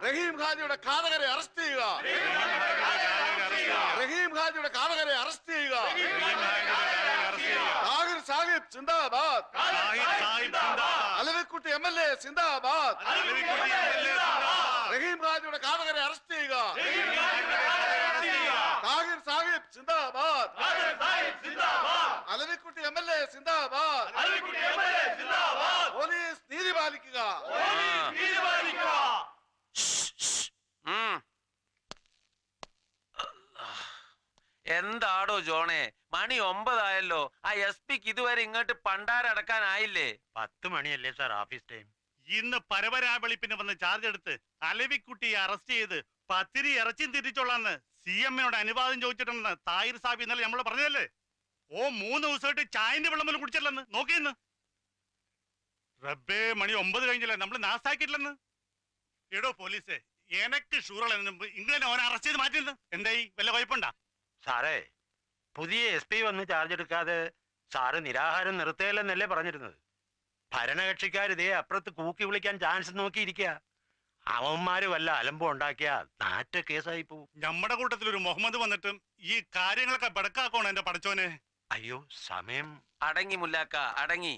റഹീം ഹാജിയുടെ ഘാതകരെ അറസ്റ്റ് ചെയ്യുക. റഹീം ഹാജിയുടെ ഘാതകരെ അറസ്റ്റ് ചെയ്യുക. താഹിർ സാഹിബ് സിന്ദാബാദ്. അലവിക്കുട്ടി MLA സിന്ദാബാദ്. റഹീം ഹാജിയുടെ ഘാതകരെ അറസ്റ്റ് ചെയ്യുക. താഹിർ സാഹിബ് സിന്ദാബാദ്. അലവിക്കുട്ടി MLA സിന്ദാബാദ്. പോലീസ് നീതി പാലിക്കുക. എന്താടോ ജോണേ, മണി 9 ആയല്ലോ. ആ SP-ക്ക് ഇതുവരെ ഇങ്ങോട്ട് പണ്ടാരടക്കാനായില്ലേ? 10 മണിയല്ലേ സാർ ഓഫീസ് ടൈം. ഇന്ന് പരപരാവെളിപ്പിന് വന്ന് ചാർജ് എടുത്ത് അലവിക്കുട്ടിയെ അറസ്റ്റ് ചെയ്ത് പത്തിരി ഇറച്ചിയും തിരിച്ചോളാന്ന് CM-നോട് അനുവാദം ചോദിച്ചിട്ടുണ്ടെന്ന് താഹിർ സാബ് ഇന്നലെ നമ്മള് പറഞ്ഞതല്ലേ? 3 ദിവസമായിട്ട് ചായന്റെ വെള്ളം പോലും കുടിച്ചില്ലെന്ന് നോക്കിയെന്ന്. റബ്ബേ, മണി 9 കഴിഞ്ഞില്ല, നമ്മള് നാസാക്കിയിട്ടില്ലെന്ന്. എടോ പോലീസേ, എനക്ക് ഷൂറുള്ള ഇങ്ങനെ ഓനെ അറസ്റ്റ് ചെയ്ത് മാറ്റിയെന്ന്. എന്തായി, വല്ല കുഴപ്പമുണ്ടാ? സാറേ, പുതിയ SP വന്ന് ചാർജ് എടുക്കാതെ സാറ് നിരാഹാരം നിർത്തുകയല്ലെന്നല്ലേ പറഞ്ഞിരുന്നത്? ഭരണകക്ഷിക്കാരിതേ അപ്പുറത്ത് കൂക്കി വിളിക്കാൻ ചാൻസ് നോക്കിയിരിക്കുക. അവന്മാര് വല്ല അലമ്പം ഉണ്ടാക്കിയ നാറ്റ കേസായി പോവും. നമ്മുടെ കൂട്ടത്തിലൊരു മുഹമ്മദ് വന്നിട്ടും ഈ കാര്യങ്ങളൊക്കെ ബടക്കാക്കോണം എന്റെ പടച്ചോനെ. അയ്യോ, സമയം. അടങ്ങി മുല്ലാക്ക, അടങ്ങി.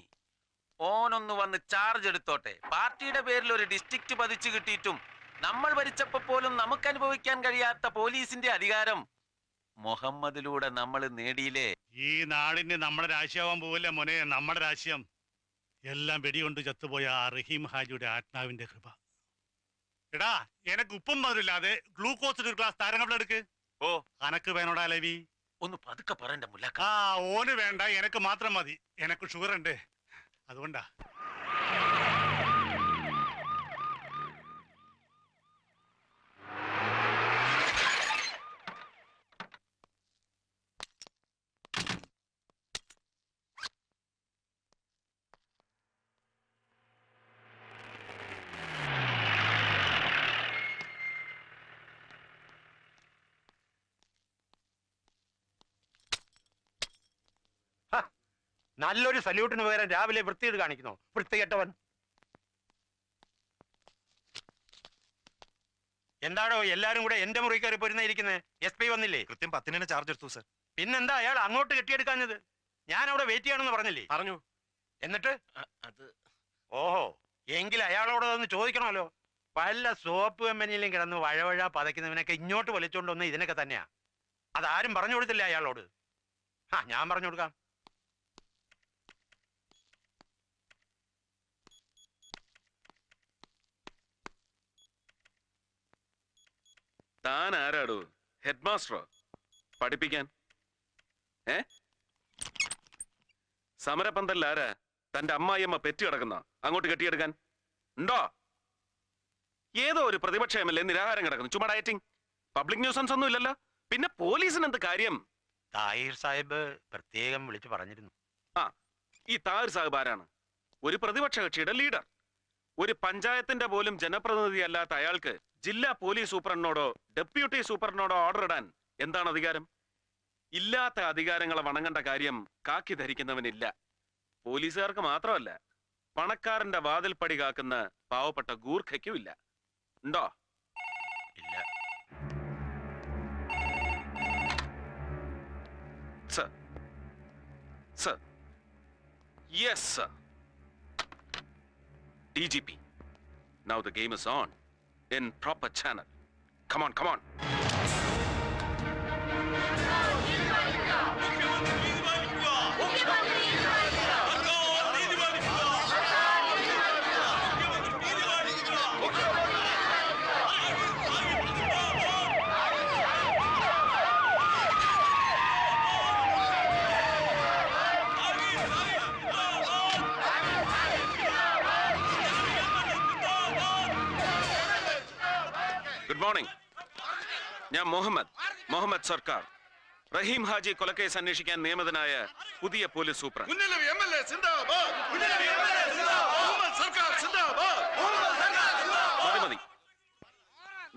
ഓനൊന്ന് വന്ന് ചാർജ് എടുത്തോട്ടെ. പാർട്ടിയുടെ പേരിൽ ഒരു ഡിസ്ട്രിക്ട് പതിച്ചു കിട്ടിയിട്ടും നമ്മൾ ഭരിച്ചപ്പോ പോലും നമുക്ക് അനുഭവിക്കാൻ കഴിയാത്ത പോലീസിന്റെ അധികാരം മുഹമ്മദിലൂടെ നമ്മൾ നേടിയില്ലേ? ഈ നാടിന് നമ്മുടെ രാശിയാവാൻ പോവില്ല മോനെ, നമ്മുടെ രാശിയം. എല്ലാം വെടികൊണ്ട് ചത്തുപോയ ആ റഹീം ഹാജിയുടെ ആത്മാവിന്റെ കൃപ. എടാ, എനക്ക് ഉപ്പും മധുരില്ലാതെ ഗ്ലൂക്കോസിന്റെ ഒരു ഗ്ലാസ് താരങ്ങളെടുക്ക്. ഓ, അനക്ക് വേണോടാ ലവി? ഒന്ന് പതുക്കെ പറയണ്ട മുല്ലാക്ക. ഓന് വേണ്ട, എനക്ക് മാത്രം മതി. എനക്ക് ഷുഗർ ഉണ്ട്, അതുകൊണ്ടാ. നല്ലൊരു സല്യൂട്ടിന് പകരം രാവിലെ വൃത്തിയിട്ട് കാണിക്കുന്നു, വൃത്തികെട്ടവൻ. എന്താണോ എല്ലാരും കൂടെ എന്റെ മുറി കയറി പോരുന്നിരിക്കുന്നത്? SP വന്നില്ലേ? കൃത്യം 10-ന് ചാർജ് എടുത്തു സർ. പിന്നെന്താ അയാൾ അങ്ങോട്ട് കെട്ടിയെടുക്കാഞ്ഞത്? ഞാൻ അവിടെ വെയിറ്റ് ചെയ്യണമെന്ന് പറഞ്ഞില്ലേ? പറഞ്ഞു. എന്നിട്ട് അത് ഓഹോ, എങ്കിൽ അയാളോട് ഒന്ന് ചോദിക്കണമല്ലോ. പല സോപ്പ് കമ്പനിയിലും കിടന്ന് വഴവഴ പതയ്ക്കുന്നവനൊക്കെ ഇങ്ങോട്ട് വലിച്ചോണ്ടൊന്ന് ഇതിനൊക്കെ തന്നെയാ. അതാരും പറഞ്ഞു കൊടുത്തില്ല അയാളോട്. ഞാൻ പറഞ്ഞു കൊടുക്കാം. താൻ ആരാടോ? ഹെഡ് മാസ്റ്ററോ? പഠിപ്പിക്കാൻ? സമരപന്തലിൽ ആരാ? തന്റെ അമ്മായിയമ്മ പെറ്റി കിടക്കുന്ന അങ്ങോട്ട് കെട്ടിയെടുക്കാൻ ഉണ്ടോ? ഏതോ ഒരു പ്രതിപക്ഷ MLA നിരാഹാരം കിടക്കുന്നു, ചുമ്മാ ഡയറ്റിംഗ്. പബ്ലിക് ന്യൂസൻസ് ഒന്നും ഇല്ലല്ലോ. പിന്നെ പോലീസിന് എന്ത് കാര്യം? താഹിർ സാഹിബ് പ്രത്യേകം വിളിച്ചു പറഞ്ഞിരുന്നു. ഈ താഹിർ സാഹിബ് ആരാണ്? ഒരു പ്രതിപക്ഷ കക്ഷിയുടെ ലീഡർ. ഒരു പഞ്ചായത്തിന്റെ പോലും ജനപ്രതിനിധി അല്ലാത്ത അയാൾക്ക് ജില്ലാ പോലീസ് സൂപ്രണ്ടിനോടോ ഡെപ്യൂട്ടി സൂപ്രണ്ടിനോടോ ഓർഡർ ഇടാൻ എന്താണ് അധികാരം? ഇല്ലാത്ത അധികാരങ്ങളെ വണങ്ങേണ്ട കാര്യം കാക്കി ധരിക്കുന്നവനില്ല. പോലീസുകാർക്ക് മാത്രമല്ല, പണക്കാരന്റെ വാതിൽപ്പടി കാക്കുന്ന പാവപ്പെട്ട ഗൂർഖയ്ക്കും ഇല്ല. ഉണ്ടോ? ഇല്ല sir. Sir. Yes sir. DGP. Now the game is on in proper channel. Come on, come on. Good morning. ഞാൻ മുഹമ്മദ് സർക്കാർ, റഹീം ഹാജി കൊലക്കേസ് അന്വേഷിക്കാൻ നിയമിതനായ പുതിയ പോലീസ് സൂപ്രണ്ട്. മതി.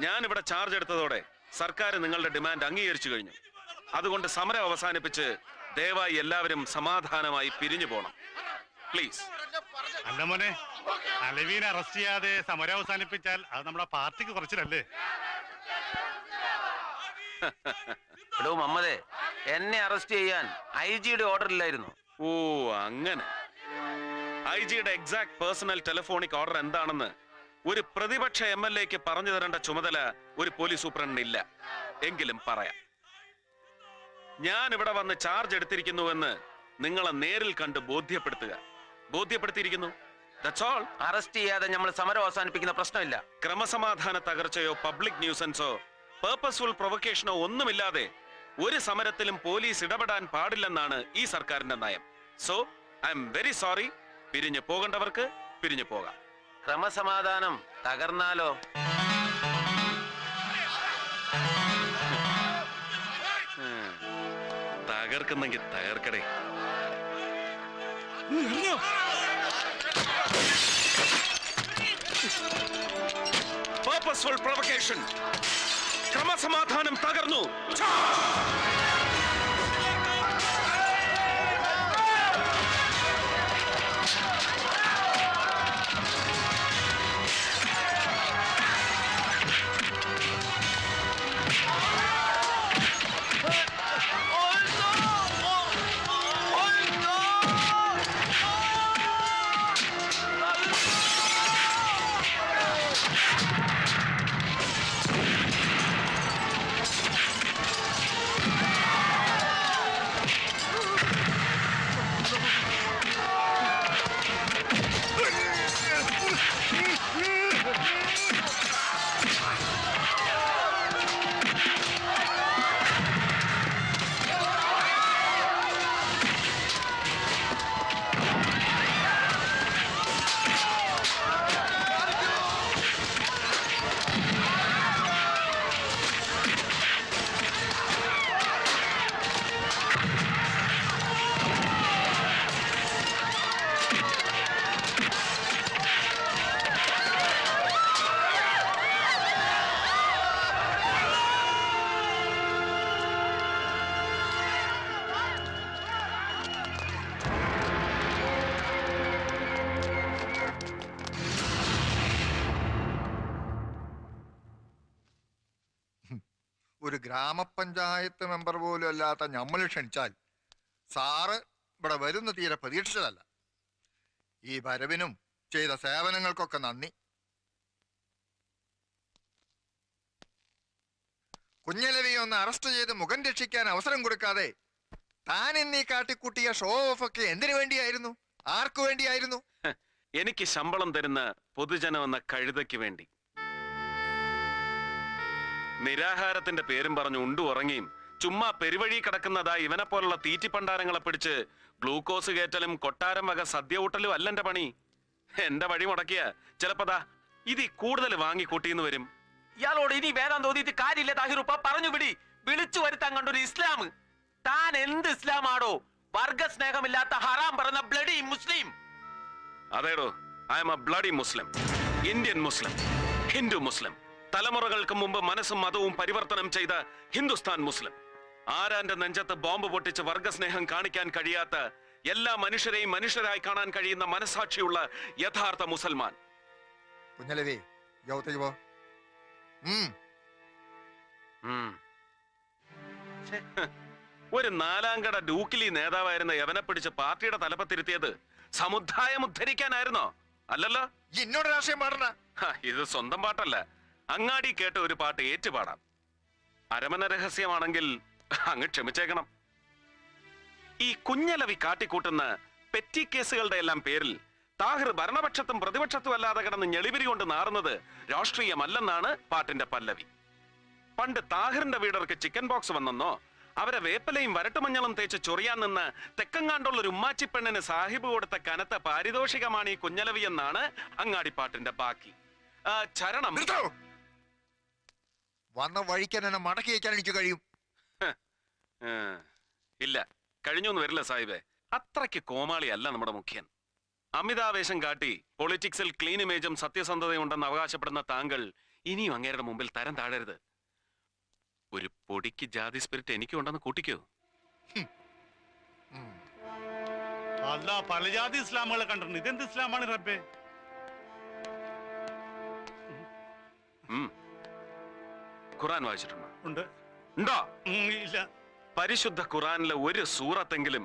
ഞാൻ ഇവിടെ ചാർജ് എടുത്തതോടെ സർക്കാർ നിങ്ങളുടെ ഡിമാൻഡ് അംഗീകരിച്ചു കഴിഞ്ഞു. അതുകൊണ്ട് സമരം അവസാനിപ്പിച്ച് ദയവായി എല്ലാവരും സമാധാനമായി പിരിഞ്ഞു പോകണം. പ്ലീസ്. അല്ല മോനെ, അലവീനെ അറസ്റ്റ് ചെയ്യാതെ സമരം അവസാനിപ്പിച്ചാൽ അത് നമ്മുടെ പാർട്ടിക്ക് കുറച്ചിലല്ലേ? എടോ മമ്മദേ, എന്നെ അറസ്റ്റ് ചെയ്യാൻ IG-യുടെ ഓർഡർ ഇല്ലായിരുന്നു. ഓ അങ്ങനെ. IG-യുടെ എക്സാക്ട് പേഴ്സണൽ ടെലിഫോണിക് ഓർഡർ എന്താണെന്ന് ഒരു പ്രതിപക്ഷ MLA-ക്ക് പറഞ്ഞു തരേണ്ട ചുമതല ഒരു പോലീസ് സൂപ്രണ്ടിനില്ല. എങ്കിലും പറയാം. ഞാൻ ഇവിടെ വന്ന് ചാർജ് എടുത്തിരിക്കുന്നുവെന്ന് നിങ്ങളെ നേരിൽ കണ്ട് ബോധ്യപ്പെടുത്തിയിരിക്കുന്നു. That's all. അറസ്റ്റ് ചെയ്യാതെ നമ്മൾ സമരം അവസാനിപ്പിക്കുന്ന പ്രശ്നമില്ല. ക്രമസമാധാന തകർച്ചയോ പബ്ലിക് ന്യൂസൻസോ പേർപ്പസ്ഫുൾ പ്രൊവക്കേഷനോ ഒന്നുമില്ലാതെ ഒരു സമരത്തിലും പോലീസ് ഇടപെടാൻ പാടില്ലെന്നാണ് ഈ സർക്കാരിന്റെ നയം. So I am very sorry. പിരിഞ്ഞു പോകേണ്ടവർക്ക് പിരിഞ്ഞു പോകാം. ക്രമസമാധാനം തകർന്നാലോ? തകർക്കുന്നെങ്കിൽ തകർക്കടേ. Purposeful provocation. ക്രമസമാധാനം തകർന്നു. ഒരു ഗ്രാമപഞ്ചായത്ത് മെമ്പർ പോലും അല്ലാത്ത നമ്മൾ ക്ഷണിച്ചാൽ സാറ് ഇവിടെ വരുന്ന തീരെ പ്രതീക്ഷിച്ചതല്ല. ഈ വരവിനും ചെയ്ത സേവനങ്ങൾക്കൊക്കെ നന്ദി. കുഞ്ഞലവിയെ ഒന്ന് അറസ്റ്റ് ചെയ്ത് മുഖം രക്ഷിക്കാൻ അവസരം കൊടുക്കാതെ താൻ എന്നീ കാട്ടിക്കൂട്ടിയ ഷോ ഓഫ് ഒക്കെ എന്തിനു വേണ്ടിയായിരുന്നു? ആർക്കു വേണ്ടിയായിരുന്നു? എനിക്ക് ശമ്പളം തരുന്ന പൊതുജനം എന്ന കഴുതയ്ക്ക് വേണ്ടി. നിരാഹാരത്തിന്റെ പേരും പറഞ്ഞു ഉണ്ടു ഉറങ്ങിയും ചുമ്മാ പെരുവഴി കിടക്കുന്നതാ ഇവനെ പോലുള്ള തീറ്റിപ്പണ്ടാരങ്ങളെ പിടിച്ച് ഗ്ലൂക്കോസ് കയറ്റലും കൊട്ടാരം വക സദ്യ ഊട്ടലും അല്ല എന്റെ പണി. എന്റെ വഴി മുടക്കിയ ചിലപ്പോതാ ഇതി കൂടുതൽ വാങ്ങിക്കൂട്ടിന്ന് വരും. ഇയാളോട് ഇനി വേദം തോന്നിയിട്ട് കാര്യമില്ല താഹിറുപ്പ. പറഞ്ഞു വിടി. വിളിച്ചു വരുത്താൻ കണ്ടൊരു ഇസ്ലാം. താൻ എന്ത് ഇസ്ലാമാടോ? വർഗസ്നേഹമില്ലാത്ത ഹറാം പറഞ്ഞ ബ്ലഡി മുസ്ലിം. അതേടോ, I am a bloody Muslim, Indian Muslim, Hindu Muslim, തലമുറകൾക്ക് മുമ്പ് മനസ്സും മതവും പരിവർത്തനം ചെയ്ത ഹിന്ദുസ്ഥാൻ മുസ്ലിം. ആരാന്റെ നെഞ്ചത്ത് ബോംബ് പൊട്ടിച്ച് വർഗസ്നേഹം കാണിക്കാൻ കഴിയാത്ത എല്ലാ മനുഷ്യരെയും മനുഷ്യരായി കാണാൻ കഴിയുന്ന മനസാക്ഷിയുള്ള യഥാർത്ഥ മുസൽമാൻ. കുഞ്ഞലവി യൗത്തേക്ക് പോ. ഒരു നാലാംകട ഡൂക്കിലി നേതാവായിരുന്ന യവനെ പിടിച്ച് പാർട്ടിയുടെ തലപ്പത്തിരുത്തിയത് സമുദായം ഉദ്ധരിക്കാനായിരുന്നോ? അല്ലല്ലോ. എന്നോട് രാഷ്ട്രീയം പാടണ. ഇത് സ്വന്തം പാട്ടല്ല, അങ്ങാടി കേട്ട ഒരു പാട്ട് ഏറ്റുപാടാം. അരമന രഹസ്യമാണെങ്കിൽ അങ്ങ് ക്ഷമിച്ചേക്കണം. ഈ കുഞ്ഞലവി കാട്ടിക്കൂട്ടുന്ന പെറ്റി കേസുകളുടെ എല്ലാം പേരിൽ താഹിർ ഭരണപക്ഷത്തും പ്രതിപക്ഷത്തും അല്ലാതെ കിടന്ന് ഞെളിപിരി കൊണ്ട് നാറുന്നത് രാഷ്ട്രീയമല്ലെന്നാണ് പാട്ടിന്റെ പല്ലവി. പണ്ട് താഹിറിന്റെ വീടർക്ക് ചിക്കൻ ബോക്സ് വന്നെന്നോ അവരെ വേപ്പലയും വരട്ടുമഞ്ഞളും തേച്ച് ചൊറിയാൻ നിന്ന് തെക്കങ്ങാണ്ടുള്ള ഒരു ഉമ്മാച്ചി പെണ്ണിന് സാഹിബ് കൊടുത്ത കനത്ത പാരിതോഷികമാണ് ഈ കുഞ്ഞലവി എന്നാണ് അങ്ങാടിപ്പാട്ടിന്റെ ബാക്കി. ചരണം വന്ന വഴിക്കാൻ എന്നെ മടക്കി വയ്ക്കാൻ എനിക്ക് കഴിയും. ഇല്ല, കഴിഞ്ഞൊന്നും വരില്ല സാഹിബേ. അത്രയ്ക്ക് കോമാളി അല്ല നമ്മുടെ മുഖ്യൻ. അമിതാവേശം കാട്ടി പൊളിറ്റിക്സിൽ ക്ലീൻ ഇമേജും സത്യസന്ധതയും ഉണ്ടെന്ന് അവകാശപ്പെടുന്ന താങ്കൾ ഇനിയും അങ്ങേരുടെ മുമ്പിൽ തരം താഴരുത്. ഒരു പൊടിക്ക് ജാതി സ്പിരിറ്റ് എനിക്കുണ്ടെന്ന് കൂട്ടിക്കോ. അല്ല പല ജാതി ഇസ്ലാമുകളെ കണ്ടിട്ടുണ്ട്. ഇതെന്ത് ഇസ്ലാമാണ് റബ്ബേ? ഖുറാൻ വായിച്ചിട്ടുണ്ടോ? ഉണ്ട്. ഉണ്ടോ? ഇല്ല. പരിശുദ്ധ ഖുറാനിലെ ഒരു സൂറത്തെങ്കിലും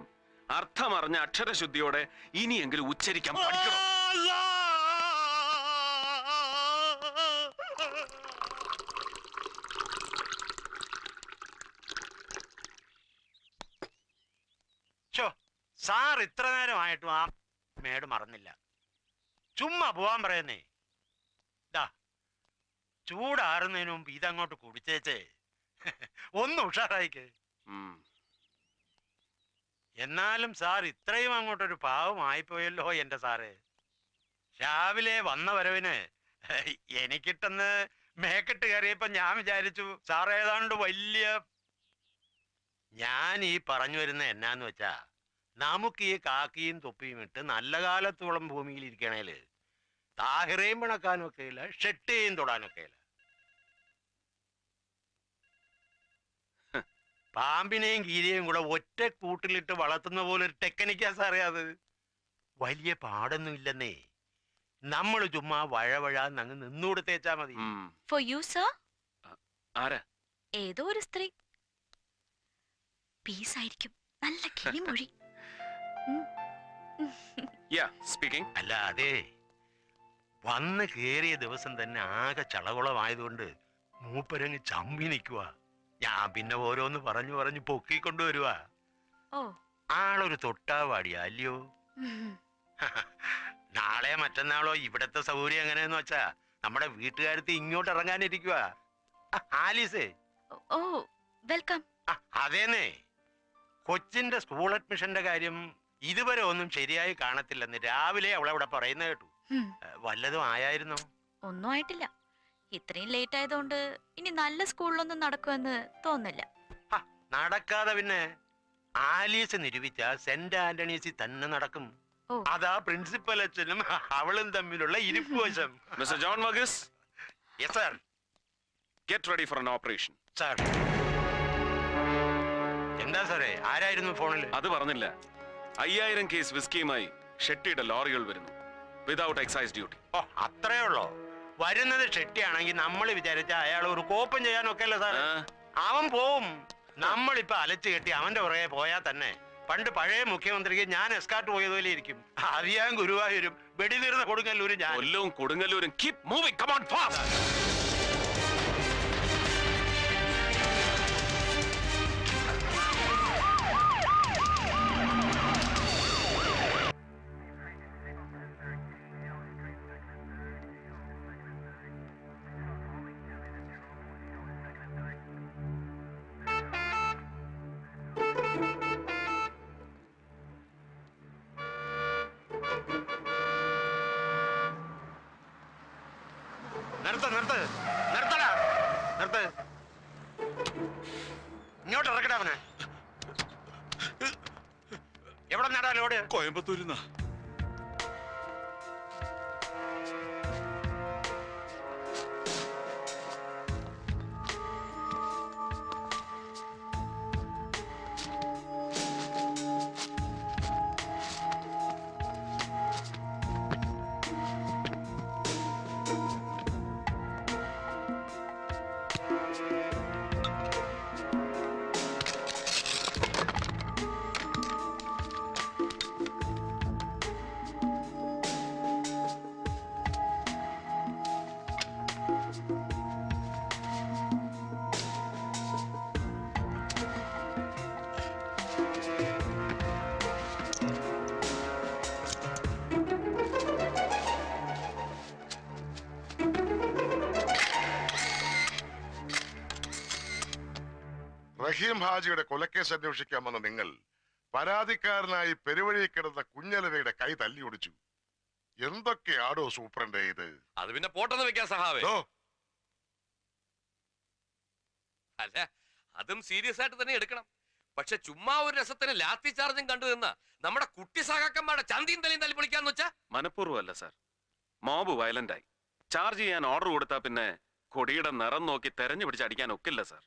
അർത്ഥമറിഞ്ഞ അക്ഷരശുദ്ധിയോടെ ഇനിയെങ്കിലും ഉച്ചരിക്കാൻ പഠിക്കണം. സാർ ഇത്ര നേരമായിട്ടും ആ മേട് മറന്നില്ല. ചുമ്മാ പോവാൻ പറയുന്നേ. ചൂടാറുന്നതിന് മുമ്പ് ഇതങ്ങോട്ട് കുടിച്ചേച്ചേ ഒന്ന് ഉഷാറായിക്ക്. എന്നാലും സാർ ഇത്രയും അങ്ങോട്ടൊരു പാവമായിപ്പോയല്ലോ എന്റെ സാറ്. രാവിലെ വന്ന വരവിന് എനിക്കിട്ടെന്ന് മേക്കെട്ട് കയറിയപ്പോ ഞാൻ വിചാരിച്ചു സാർ ഏതാണ്ട് വലിയ. ഞാൻ ഈ പറഞ്ഞു വരുന്ന എന്നാന്ന് വെച്ചാ, നമുക്ക് ഈ കാക്കിയും തൊപ്പിയും ഇട്ട് നല്ല കാലത്തോളം ഭൂമിയിൽ ഇരിക്കണേല് താഹിറയും പിണക്കാനും ഒക്കെ ഇല്ല, ഷെട്ടിയും തൊടാനൊക്കെ ഇല്ല. പാമ്പിനെയും കീരിയെയും കൂടെ ഒറ്റ കൂട്ടിലിട്ട് വളർത്തുന്ന പോലെ ഒരു ടെക്നിക്കാ സാറേ അത്. വലിയ പാടൊന്നും ഇല്ലെന്നേ. നമ്മൾ ചുമ്മാ വഴവഴാന്ന് അങ്ങ് നിന്നുകൊടുത്തേച്ചാ മതി. For you, sir? ആരാ? ഏതോ ഒരു സ്ത്രീ. പീസ് ആയിരിക്കും. നല്ല കിളിമൊഴി. സ്പീക്കിംഗ്. അല്ല അതെ, വന്ന് കേറിയ ദിവസം തന്നെ ആകെ ചളകുളമായതുകൊണ്ട് മൂപ്പരങ്ങ് ചമ്പി നിൽക്കുക. ഞാൻ പിന്നെ ഓരോന്ന് പറഞ്ഞു പറഞ്ഞു പൊക്കിക്കൊണ്ടുവരുവാ. ഓ, ആളൊരു തൊട്ടാവാടിയാ അല്ലയോ? നാളെ മറ്റന്നാളോ ഇവിടത്തെ സൗകര്യം എങ്ങനെയെന്ന് വെച്ചാ നമ്മുടെ വീട്ടുകാരത്ത് ഇങ്ങോട്ട് ഇറങ്ങാനിരിക്കുക. ആലീസേ. ഓ, വെൽക്കം. അതേന്നേ, കൊച്ചിന്റെ സ്കൂൾ അഡ്മിഷന്റെ കാര്യം ഇതുവരെ ഒന്നും ശരിയായി കാണത്തില്ലെന്ന് രാവിലെ അവളവിടെ പറയുന്ന കേട്ടു. വല്ലതും ആയായിരുന്നോ? ഒന്നും ആയിട്ടില്ല. ഇത്രയും ലേറ്റ് ആയതുകൊണ്ട് ഇനി നല്ല സ്കൂളിലൊന്നും നടക്കുമെന്ന് തോന്നില്ല. നടക്കാതെ പിന്നെ ആലീസ് നിരൂപിച്ച സെന്റ് ആന്റണീസിൽ തന്നെ നടക്കും. ഓ. അതാ പ്രിൻസിപ്പൽ അച്ഛനും അവളും തമ്മിലുള്ള ഇരിപ്പ് വശം. Mister John Varghese. Yes sir. Get ready for an operation. Sir. എന്താ സാറേ, ആരായിരുന്നു ഫോണിൽ? അത് പറഞ്ഞില്ല. 5000 കേസ് വിസ്കിയുമായി ഷെട്ടിയുടെ ലോറികൾ വരുന്നു, വിതൗട്ട് എക്സൈസ് ഡ്യൂട്ടി. ഓ, അത്രേ ഉള്ളോ? വരുന്നത് ഷെട്ടിയാണെങ്കിൽ നമ്മൾ വിചാരിച്ച അയാൾ ഒരു കോപ്പം ചെയ്യാനൊക്കെ അല്ലേ സാർ? അവൻ പോവും. നമ്മളിപ്പോ അലച്ചു കെട്ടി അവന്റെ പുറകെ പോയാൽ തന്നെ പണ്ട് പഴയ മുഖ്യമന്ത്രിക്ക് ഞാൻ എസ്കാർട്ട് പോയതുപോലെ ഇരിക്കും. അറിയാൻ ഗുരുവായൂരും വെടിതീർന്ന കൊടുങ്ങല്ലൂരും ഞാൻ. കൊല്ലവും കൊടുങ്ങല്ലൂരും. Keep moving, come on fast. നിർത്ത്. ഇങ്ങോട്ട് ഇറക്കട്ടെ അവനെ. എവിടെ നടാ ലോഡ്? കോയമ്പത്തൂരിന്നാ. റഹീം ഹാജിയുടെ കൊലക്കേസ് അന്വേഷിക്കാൻ വന്ന നിങ്ങൾ പരാതിക്കാരനായി പെരുവഴി കിടന്ന കുഞ്ഞലവയുടെ കൈ തല്ലിയൊടിച്ചു. എന്തൊക്കെയാടോ സൂപ്രണ്ട് ഇത്? അത് പിന്നെ പോട്ടെന്ന് വെക്കാൻ സഹാവേ. അല്ല, അതും സീരിയസ് ആയിട്ട് തന്നെ എടുക്കണം. പക്ഷെ ചുമ്മാ ഒരു രസത്തിന് ലാത്തി ചാർജും കണ്ടു നിന്ന നമ്മുടെ കുട്ടി സഹാക്കന്മാരുടെ ചന്തിയും തലയും തല്ലി പൊളിക്കാന്ന് വെച്ചാ മനഃപൂർവ്വമല്ല സാർ. മോബ് വയലന്റ് ആയി. ചാർജ് ചെയ്യാൻ ഓർഡർ കൊടുത്താ പിന്നെ കൊടിയുടെ നിറം നോക്കി തെരഞ്ഞു പിടിച്ച് അടിക്കാൻ ഒക്കില്ല സാർ.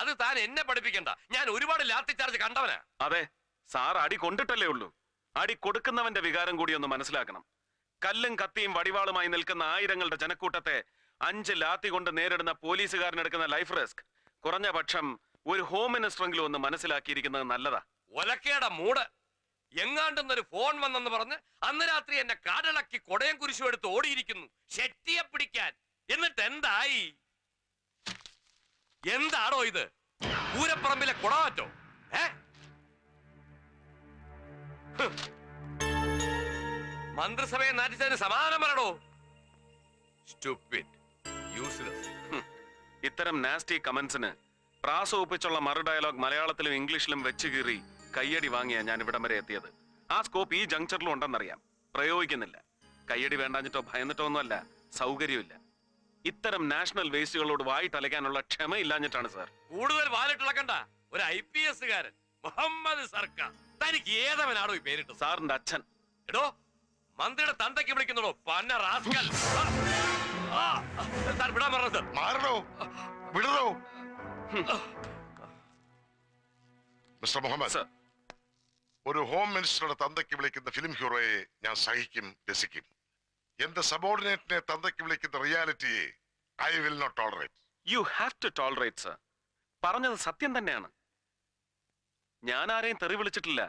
അത് താൻ എന്നെ പഠിപ്പിക്കണ്ട. ഞാൻ ഒരുപാട് ലാത്തി ചാർജ് കണ്ടവനാ. അതെ, സാർ അടി കൊണ്ടിട്ടല്ലേ ഉള്ളൂ. അടി കൊടുക്കുന്നവന്റെ വികാരം കൂടി ഒന്ന് മനസ്സിലാക്കണം. കല്ലും കത്തിയും വടിവാളുമായി നിൽക്കുന്ന ആയിരങ്ങളുടെ ജനക്കൂട്ടത്തെ 5 ലാത്തി കൊണ്ട് നേരിടുന്ന പോലീസുകാരനെടുക്കുന്ന ലൈഫ് റിസ്ക് കുറഞ്ഞ പക്ഷം ഒരു ഹോം മിനിസ്റ്ററെങ്കിലും ഒന്ന് മനസ്സിലാക്കിയിരിക്കുന്നത് നല്ലതാ. ഒലക്കേട മൂട്. എങ്ങാണ്ടെന്നൊരു ഫോൺ വന്നെന്ന് പറഞ്ഞ് അന്ന് രാത്രി എന്നെ കാടിളക്കി കൊടയം കുരിശും എടുത്ത് ഓടിയിരിക്കുന്നു ഷെട്ടിയെ പിടിക്കാൻ. എന്നിട്ട് എന്തായി? എന്താണോ ഇത്? പൂരപ്പറമ്പിലെ കുടമാറ്റോ? മന്ത്രിസഭയെ നാറ്റിച്ചതിന് സമാധാനം പറയണോ? Stupid, useless. ഇത്തരം നാസ്റ്റി കമന്റ്സിന് പ്രാസ ഒപ്പിച്ചുള്ള മറു ഡയലോഗ് മലയാളത്തിലും ഇംഗ്ലീഷിലും വെച്ച് കീറി കയ്യടി വാങ്ങിയാ ഞാൻ ഇവിടം വരെ എത്തിയത്. ആ സ്കോപ്പ് ഈ ജംഗ്ഷനിലും ഉണ്ടെന്നറിയാം, പ്രയോഗിക്കുന്നില്ല. കയ്യടി വേണ്ടാഞ്ഞിട്ടോ ഭയന്നിട്ടോ ഒന്നുമല്ല, സൗകര്യമില്ല. ഇത്തരം നാഷണൽ വേസ്റ്റുകളോട് വായിട്ടലയ്ക്കാനുള്ള ക്ഷമയില്ലാഞ്ഞിട്ടാണ് സാർ. കൂടുതൽ വാലിട്ടിളക്കണ്ട. ഒരു IPS കാരൻ മുഹമ്മദ് സർക്കാർ. തനിക്ക് ഏതവനാണോ ഈ പേരിട്ടത്? സാറിന്റെ അച്ഛൻ. എടോ, മന്ത്രിയുടെ തന്തയ്ക്ക് വിളിക്കുന്നതോ പന്ന റാസ്കൽ. താൻ വിടാൻ പറഞ്ഞത്. മാറണോ, വിടണോ? മിസ്റ്റർ മുഹമ്മദ്, സർ, ഒരു ഹോം മിനിസ്റ്ററുടെ തന്തയ്ക്ക് വിളിക്കുന്ന ഫിലിം ഹീറോയെ ഞാൻ സഹിക്കും, രസിക്കും. എന്റെ സബോർഡിനേറ്റിനെ തന്തയ്ക്ക് വിളിക്കുന്ന റിയാലിറ്റിയെ I will not tolerate. You have to tolerate sir. പറഞ്ഞത് സത്യം തന്നെയാണ്. ഞാൻ ആരെയും തെറി വിളിച്ചിട്ടില്ല.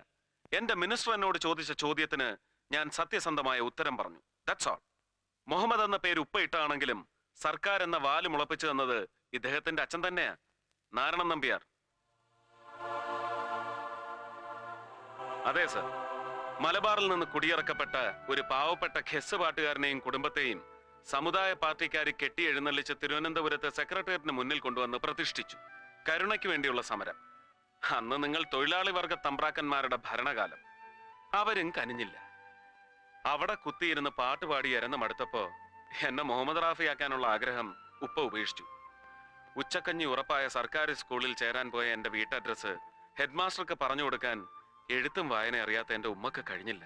എന്റെ മിനിസ്റ്റർ എന്നോട് ചോദിച്ച ചോദ്യത്തിന് ഞാൻ സത്യസന്ധമായ ഉത്തരം പറഞ്ഞു. That's all. മുഹമ്മദ് എന്ന പേര് ഉപ്പയിട്ടാണെങ്കിലും സർക്കാർ എന്ന വാല് മുളപ്പിച്ചു തന്നത് ഇദ്ദേഹത്തിന്റെ അച്ഛൻ തന്നെയാ, നാരായണൻ നമ്പ്യാർ. അതെ സർ, മലബാറിൽ നിന്ന് കുടിയിറക്കപ്പെട്ട ഒരു പാവപ്പെട്ട ഖെസ് പാട്ടുകാരനെയും കുടുംബത്തെയും സമുദായ പാർട്ടിക്കാർ കെട്ടി എഴുന്നള്ളിച്ച് തിരുവനന്തപുരത്ത് സെക്രട്ടേറിയറ്റിന് മുന്നിൽ കൊണ്ടുവന്ന് പ്രതിഷ്ഠിച്ചു. കരുണയ്ക്ക് വേണ്ടിയുള്ള സമരം. അന്ന് നിങ്ങൾ തൊഴിലാളി വർഗ തമ്പ്രാക്കന്മാരുടെ ഭരണകാലം. അവരും കനിഞ്ഞില്ല. അവിടെ കുത്തിയിരുന്ന് പാട്ടുപാടി എരന്ന് മടുത്തപ്പോ എന്നെ മുഹമ്മദ് റാഫിയാക്കാനുള്ള ആഗ്രഹം ഉപ്പ ഉപേക്ഷിച്ചു. ഉച്ചക്കഞ്ഞി ഉറപ്പായ സർക്കാർ സ്കൂളിൽ ചേരാൻ പോയ എന്റെ വീട്ടഡ്രസ് ഹെഡ്മാസ്റ്റർക്ക് പറഞ്ഞു കൊടുക്കാൻ എഴുത്തും വായന അറിയാത്ത എന്റെ ഉമ്മക്ക് കഴിഞ്ഞില്ല.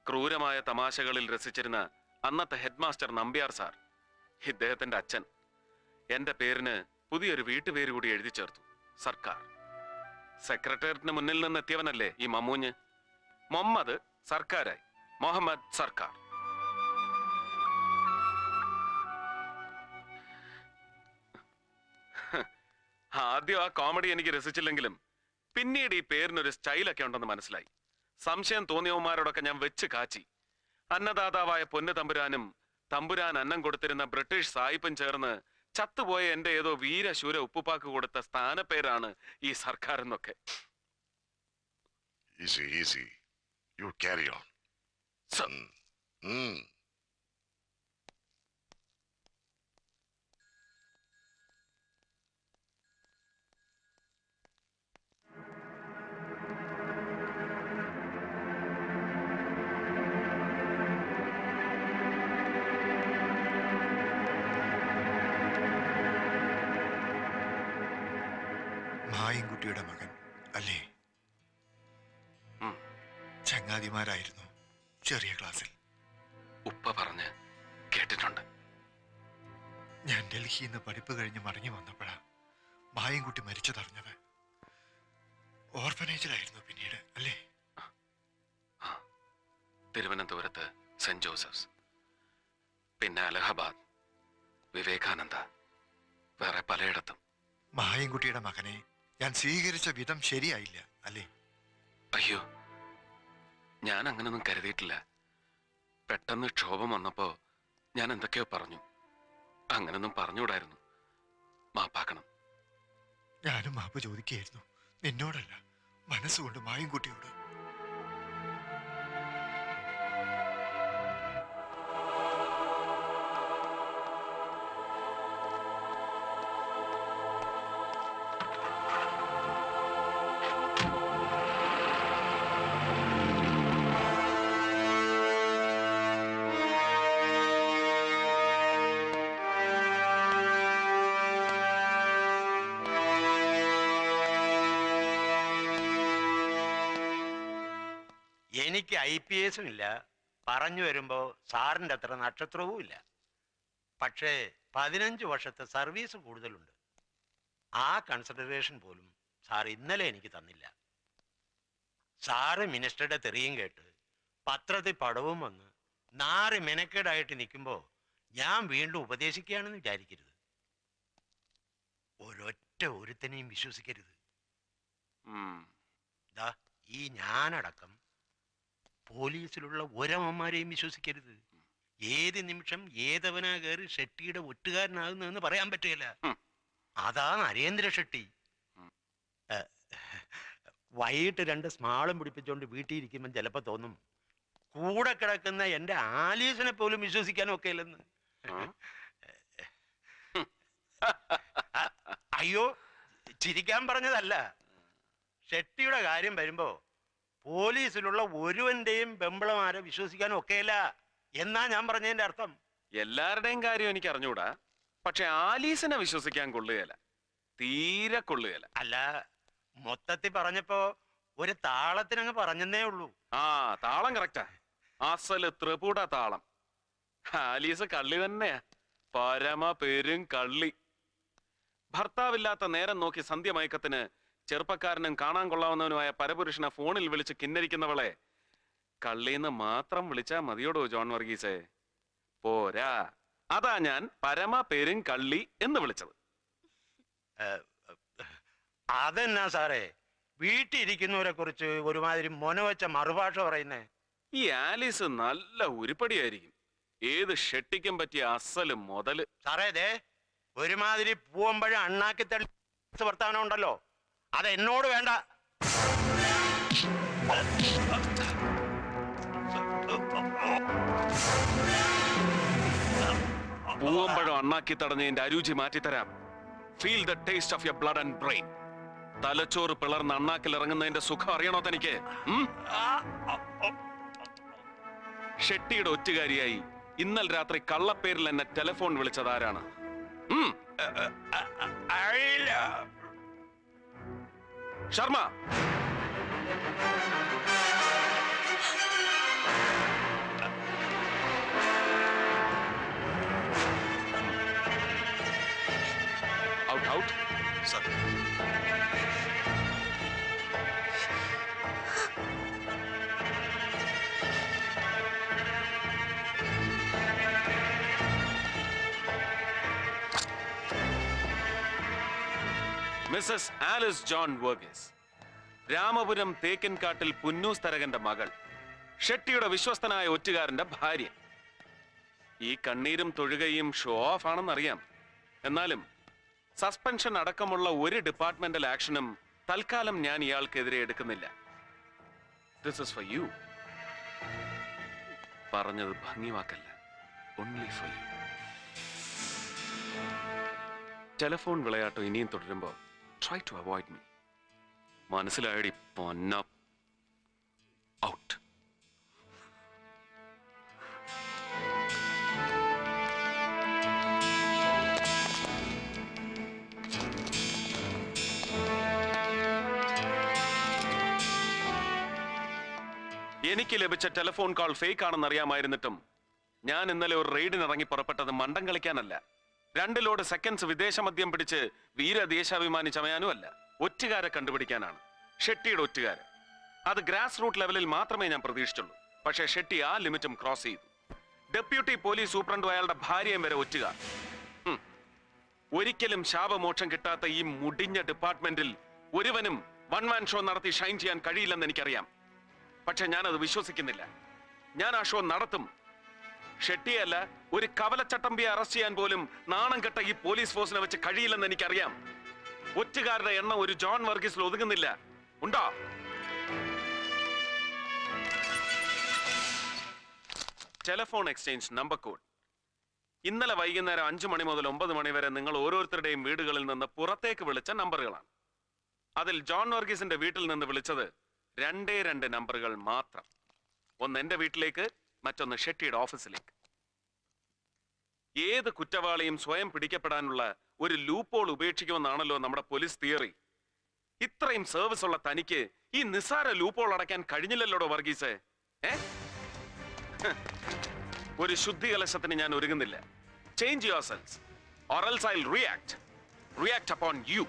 ക്രൂരമായ തമാശകളിൽ രസിച്ചിരുന്ന അന്നത്തെ ഹെഡ്മാസ്റ്റർ നമ്പ്യാർ സാർ, ഇദ്ദേഹത്തിന്റെ അച്ഛൻ, എന്റെ പേരിന് പുതിയൊരു വീട്ടുപേര് കൂടി എഴുതി ചേർത്തു, സർക്കാർ. സെക്രട്ടേറിയറ്റിന് മുന്നിൽ നിന്ന് എത്തിയവനല്ലേ ഈ മമ്മൂഞ്ഞ്. മുഹമ്മദ് സർക്കാരായി, മുഹമ്മദ് സർക്കാർ. ആദ്യം ആ കോമഡി എനിക്ക് രസിച്ചില്ലെങ്കിലും പിന്നീട് ഈ പേരിനൊരു സ്റ്റൈലൊക്കെ ഉണ്ടെന്ന് മനസ്സിലായി. സംശയം തോന്നിയവന്മാരോടൊക്കെ ഞാൻ വെച്ച് കാച്ചി. അന്നദാതാവായ പൊന്നു തമ്പുരാനും തമ്പുരാൻ അന്നം കൊടുത്തിരുന്ന ബ്രിട്ടീഷ് സായിപ്പും ചേർന്ന് ചത്തുപോയ എന്റെ ഏതോ വീരശൂര ഉപ്പുപ്പാക്ക് കൊടുത്ത സ്ഥാനപ്പേരാണ് ഈ സർക്കാർ എന്നൊക്കെ. Easy, easy. You carry on. മായൻകുട്ടിയുടെ മകൻ അല്ലേ? ചങ്ങാതിമാരായിരുന്നു ചെറിയ ക്ലാസ്സിൽ. ഉപ്പ പറഞ്ഞ് കേട്ടിട്ടുണ്ട്. ഞാൻ ഡൽഹിയിൽ നിന്ന് പഠിപ്പ് കഴിഞ്ഞ് മടങ്ങി വന്നപ്പോഴാ മായൻകുട്ടി മരിച്ചതറിഞ്ഞത്. ഓർഫനേജിലായിരുന്നു പിന്നീട് അല്ലേ? തിരുവനന്തപുരത്ത് സെന്റ് ജോസഫ്സ്, പിന്നെ അലഹബാദ്, വിവേകാനന്ദ, വേറെ പലയിടത്തും. മായൻകുട്ടിയുടെ മകനെ ഞാൻ സ്വീകരിച്ച വിധം ശരിയായില്ല അല്ലേ? അയ്യോ, ഞാൻ അങ്ങനൊന്നും കരുതിയിട്ടില്ല. പെട്ടെന്ന് ക്ഷോഭം വന്നപ്പോ ഞാൻ എന്തൊക്കെയോ പറഞ്ഞു. അങ്ങനൊന്നും പറഞ്ഞുകൂടായിരുന്നു. മാപ്പാക്കണം. ഞാനും മാപ്പ് ചോദിക്കുകയായിരുന്നു, നിന്നോടല്ല, മനസ്സുകൊണ്ട് മായൻകുട്ടിയോട്. എനിക്ക് IPS-ഉം ഇല്ല, പറഞ്ഞു വരുമ്പോ സാറിന്റെ അത്ര നക്ഷത്രവും ഇല്ല. പക്ഷേ 15 വർഷത്തെ സർവീസ് കൂടുതലുണ്ട്. ആ കൺസിഡറേഷൻ പോലും സാർ ഇന്നലെ എനിക്ക് തന്നില്ല. സാറ് മിനിസ്റ്ററുടെ തെറിയും കേട്ട് പത്രത്തിൽ പടവും വന്ന് നാറി മെനക്കേടായിട്ട് നിൽക്കുമ്പോ ഞാൻ വീണ്ടും ഉപദേശിക്കുകയാണെന്ന് വിചാരിക്കരുത്. ഒരൊറ്റ ഒരുത്തനെയും വിശ്വസിക്കരുത്. ദാ ഈ ഞാനടക്കം പോലീസിലുള്ള ഒരമ്മമാരെയും വിശ്വസിക്കരുത്. ഏത് നിമിഷം ഏതവനാ കയറി ഷെട്ടിയുടെ ഒറ്റുകാരനാകുന്നതെന്ന് പറയാൻ പറ്റുകയില്ല. അതാ നരേന്ദ്ര ഷെട്ടി. വൈകിട്ട് 2 സ്മാളും പിടിപ്പിച്ചുകൊണ്ട് വീട്ടിൽ ഇരിക്കുമ്പോൾ ചിലപ്പോ തോന്നും കൂടെ കിടക്കുന്ന എന്റെ ആലീസിനെ പോലും വിശ്വസിക്കാനും ഒക്കെ ഇല്ലെന്ന്. അയ്യോ, ചിരിക്കാൻ പറഞ്ഞതല്ല. ഷെട്ടിയുടെ കാര്യം വരുമ്പോ പോലീസിലുള്ള ഒരുവന്റെയും പെമ്പിളമാരെ വിശ്വസിക്കാനും ഒക്കെയില്ല എന്നാ ഞാൻ പറഞ്ഞതിന്റെ അർത്ഥം. എല്ലാവരുടെയും കാര്യം എനിക്ക് അറിഞ്ഞൂടാ, പക്ഷെ ആലീസിനെ വിശ്വസിക്കാൻ കൊള്ളുകയില്ല, തീരെ കൊള്ളുകയില്ല. അല്ല, മൊത്തത്തിൽ പറഞ്ഞപ്പോ ഒരു താളത്തിനങ്ങ് പറഞ്ഞെന്നേ ഉള്ളൂ. ആ താളം കറക്റ്റാ, അസല് ത്രിപുട താളം. ആലീസ് കള്ളി തന്നെയാ, പരമ പെരും കള്ളി. ഭർത്താവില്ലാത്ത നേരം നോക്കി സന്ധ്യമയക്കത്തിന് ചെറുപ്പക്കാരനും കാണാൻ കൊള്ളാവുന്നവനുമായ പരപുരുഷനെ ഫോണിൽ വിളിച്ച് കിന്നരിക്കുന്നവളെ കള്ളീന്ന് മാത്രം വിളിച്ചാ മതിയോടോ ജോൺ വർഗീസേ? പോരാ, അതാ ഞാൻ പരമ പെരും കള്ളി എന്ന് വിളിച്ചത്. അതെന്നാ സാറേ വീട്ടിലിരിക്കുന്നവരെ കുറിച്ച് ഒരുമാതിരി മൊനവച്ച മറുഭാഷ പറയുന്നേ? ഈ ആലീസ് നല്ല ഉരുപ്പടിയായിരിക്കും, ഏത് ഷെട്ടിക്കും പറ്റിയ അസല് മുതല്. സാറേ ദേ ഒരുമാതിരി പൂവമ്പഴ അണ്ണാക്കി തള്ളി വർത്താനം ഉണ്ടല്ലോ, അത് എന്നോട് വേണ്ട. പൂവമ്പഴം അണ്ണാക്കി തടഞ്ഞതിന്റെ അരുചി മാറ്റിത്തരാം. Feel the taste of your blood and brain. തലച്ചോറ് പിളർന്ന് അണ്ണാക്കിൽ ഇറങ്ങുന്നതിന്റെ സുഖം അറിയണോ തനിക്ക്? ഷെട്ടിയുടെ ഒറ്റുകാരിയായി ഇന്നലെ രാത്രി കള്ളപ്പേരിൽ എന്നെ ടെലിഫോൺ വിളിച്ചത് ആരാണ്? Sharma. Out out sir. Mrs Alice John Varghese, Ramapuram തേക്കിൻകാട്ടിൽ പുന്നൂസ് തരകന്റെ മകൾ, ഷെട്ടിയുടെ വിശ്വസ്തനായ ഒറ്റുകാരന്റെ ഭാര്യ. ഈ കണ്ണീരും തൊഴുകയും ഷോ ഓഫ് ആണെന്നറിയാം, എന്നാലും സസ്പെൻഷൻ അടക്കമുള്ള ഒരു ഡിപ്പാർട്ട്മെന്റൽ ആക്ഷനും തൽക്കാലം ഞാൻ ഇയാൾക്കെതിരെ എടുക്കുന്നില്ല. This is for you. പറഞ്ഞത് ഭംഗിവാക്കല്ല, ഓൺലി ഫോർ യു. ടെലിഫോൺ വിളയാട്ടം ഇനിയും തുടരുമ്പോ try to avoid me. മനസ്സിലായടി പൊന്ന. ഔട്ട്. എനിക്ക് ലഭിച്ച ടെലിഫോൺ കോൾ ഫേക്ക് ആണെന്ന് അറിയാമായിരുന്നിട്ടും ഞാൻ ഇന്നലെ ഒരു റെയ്ഡിനിറങ്ങി പുറപ്പെട്ടത് മണ്ടം കളിക്കാനല്ല, 2 ലോഡ് സെക്കൻഡ്സ് വിദേശ മദ്യം പിടിച്ച് വീരദേശാഭിമാനി ചമയാനും അല്ല, ഒറ്റുകാരെ കണ്ടുപിടിക്കാനാണ്. ഷെട്ടിയുടെ ഒറ്റുകാരൻ. അത് ഗ്രാസ് റൂട്ട് ലെവലിൽ മാത്രമേ ഞാൻ പ്രതീക്ഷിച്ചുള്ളൂ. പക്ഷേ ഷെട്ടി ആ ലിമിറ്റും ക്രോസ് ചെയ്തു. ഡെപ്യൂട്ടി പോലീസ് സൂപ്രണ്ടും അയാളുടെ ഭാര്യയും വരെ ഒറ്റുകാർ. ഒരിക്കലും ശാപമോക്ഷം കിട്ടാത്ത ഈ മുടിഞ്ഞ ഡിപ്പാർട്ട്മെന്റിൽ ഒരുവനും വൺ മാൻ ഷോ നടത്തി ഷൈൻ ചെയ്യാൻ കഴിയില്ലെന്ന് എനിക്കറിയാം. പക്ഷെ ഞാനത് വിശ്വസിക്കുന്നില്ല. ഞാൻ ആ ഷോ നടത്തും. ഷെട്ടിയല്ല, ഒരു കവലച്ചട്ടമ്പിയെ അറസ്റ്റ് ചെയ്യാൻ പോലും നാണം കെട്ട ഈ പോലീസ് ഫോഴ്സിനെ വെച്ച് കഴിയില്ലെന്ന് എനിക്കറിയാം. ഒറ്റുകാരുടെ എണ്ണം ഒരു ജോൺ വർഗീസിൽ ഒതുങ്ങുന്നില്ല. ഉണ്ടോ? Telephone exchange number code. ഇന്നലെ വൈകുന്നേരം 5 മണി മുതൽ 9 മണി വരെ നിങ്ങൾ ഓരോരുത്തരുടെയും വീടുകളിൽ നിന്ന് പുറത്തേക്ക് വിളിച്ച നമ്പറുകളാണ്. അതിൽ ജോൺ വർഗീസിന്റെ വീട്ടിൽ നിന്ന് വിളിച്ചത് 2 നമ്പറുകൾ മാത്രം. ഒന്ന് എന്റെ വീട്ടിലേക്ക്, മറ്റൊന്ന് ഷെട്ടിയുടെ ഓഫീസിലേക്ക്. ഏത് കുറ്റവാളിയും സ്വയം പിടിക്കപ്പെടാനുള്ള ഒരു ലൂപ്പോൾ ഉപേക്ഷിക്കുമെന്നാണല്ലോ നമ്മുടെ പോലീസ് തിയറി. ഇത്രയും സർവീസ് ഉള്ള തനിക്ക് ഈ നിസ്സാര ലൂപ്പോൾ അടയ്ക്കാൻ കഴിഞ്ഞില്ലല്ലോടോ വർഗീസേ? ഒരു ശുദ്ധി കലശത്തിന് ഞാൻ ഒരുങ്ങുന്നില്ല. Change your cells, or else I'll react upon you.